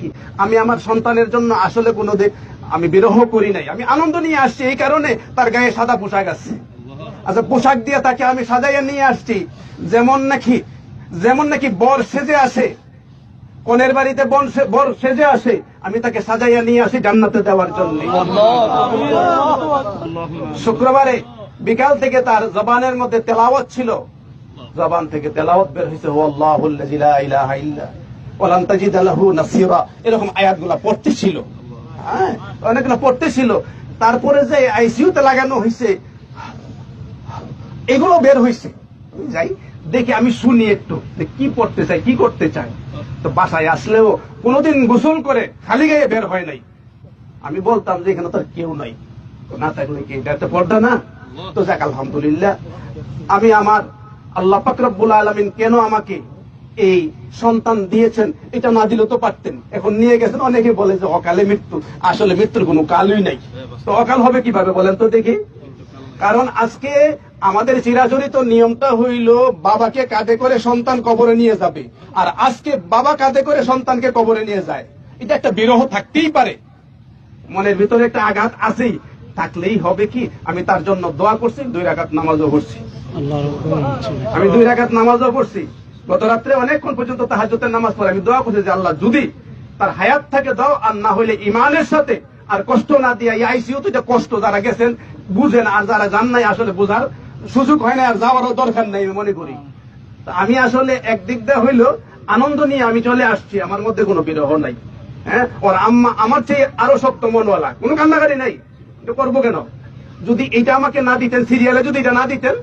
কি, আমি আমার সন্তানের জন্য আসলে কোনো আমি বিরহ করি নাই, আমি আনন্দ নিয়ে আসছি। এই কারণে তার গায়ে সাদা পোশাক আছে। আচ্ছা, পোশাক দিয়ে তাকে আমি সাজাইয়া নিয়ে আসছি, যেমন নাকি বর সেজে আসে, কনের বাড়িতে বর সেজে আসে, আমি তাকে সাজাইয়া নিয়ে আসি জান্নাতে দেওয়ার জন্য। শুক্রবারে বিকাল থেকে তার জবানের মধ্যে তেলাওয়াত ছিল, জবান থেকে তেলাওয়াত বের হয়েছে, আল্লাহুল্লাযী লা ইলাহা ইল্লা ওয়ালান তাজিদ লাহু নাসীরা, এরকম আয়াতগুলো পড়তেছিল। হ্যাঁ, অনেকগুলো পড়তেছিল। তারপরে যে আইসিইউতে লাগানো হয়েছে, এগুলো বের হয়েছে। যাই দেখি, আমি শুনি একটু কি পড়তে চাই, কি করতে চাই। তো বাসায় আসলেও কোনোদিন গোসল করে খালি গায়ে বের হয় নাই। আমি বলতাম যে এখানে তো কেউ নাই, না থাকলে কি এটা পর্দা না? তো যাক, আলহামদুলিল্লাহ, আমি আমার আল্লাহ পাক রব্বুল আলামিন কেন আমাকে এই সন্তান দিয়েছেন এটা না দিলেও তো পারতেন। এখন নিয়ে গেছেন, অনেকে বলে যে অকালে মৃত্যু, আসলে মৃত্যুর কোনো কালই নাই। তো অকাল হবে কিভাবে বলেন তো দেখি? কারণ আজকে আমাদের চিরাচরিত নিয়মটা হইল বাবাকে কাঁধে করে সন্তান কবরে নিয়ে যাবে, আর আজকে বাবা কাঁধে করে সন্তানকে কবরে নিয়ে যায়। এটা একটা বিরহ থাকতেই পারে, মনের ভিতরে একটা আঘাত আছেই, থাকলেই হবে কি, আমি তার জন্য দোয়া করছি, 2 রাকাত নামাজও পড়ছি। আমি 2 রাকাত নামাজও পড়ছি। গত রাত্রে অনেকক্ষণ পর্যন্ত তাহাজ্জুদের নামাজ পড়ে আমি দোয়া করছি যে আল্লাহ যদি তার হায়াত থাকে দাও, আর না হইলে ইমানের সাথে আর কষ্ট না দিয়া, এই আইসিইউতে যে কষ্ট যারা গেছেন বুঝেন, আর যারা যান নাই আসলে বোঝার সুযোগ হয় না, আর যাওয়ারও দরকার নেই আমি মনে করি। আমি আসলে একদিক দিয়ে হইলো আনন্দ নিয়ে আমি চলে আসছি, আমার মধ্যে কোনো বিরহ নাই। হ্যাঁ, ওর আম্মা আমার চেয়ে আরো শক্ত মনওয়ালা, কোনো কান্নাকারি নাই। এটা করবো কেন? যদি এটা আমাকে না দিতেন, সিরিয়ালে যদি এটা না দিতেন,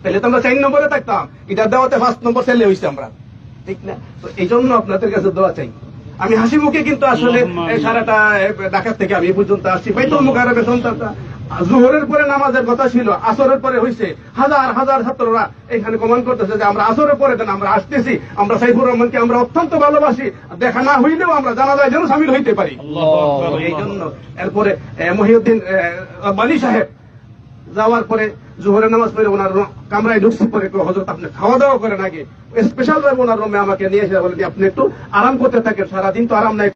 তাহলে তো আমরা 4 নম্বরে থাকতাম। এটা দেওয়াতে 1 নম্বর ছেলে হয়েছে আমরা, ঠিক না? তো এই জন্য আপনাদের কাছে দোয়া চাই। আমি হাসি মুখে কিন্তু আসলে সারাটা ঢাকা থেকে আমি এই পর্যন্ত আসছি। বাইতুল মুকাররমে সন্তানটা জোহরের পরে নামাজের কথা ছিল, আসরের পরে হয়েছে। হাজার হাজার ছাত্ররা এখানে কমেন্ট করতেছে যে আমরা আসরের পরে দেন, আমরা আসতেছি, আমরা সাইফুর রহমানকে আমরা অত্যন্ত ভালোবাসি, দেখা না হইলেও আমরা জানাজায় যেন সামিল হইতে পারি। এই জন্য এরপরে মহিউদ্দিন বালি সাহেব যাওয়ার পরে জোহরের নামাজ পড়ে ওনার কামরায় ঢুকছি, পরে হযরত আপনি খাওয়া দাওয়া করেন আগে, স্পেশাল ভাবে ওনার রুমে আমাকে নিয়ে এসে বলে আপনি একটু আরাম করতে থাকেন, সারাদিন তো আরাম নাই।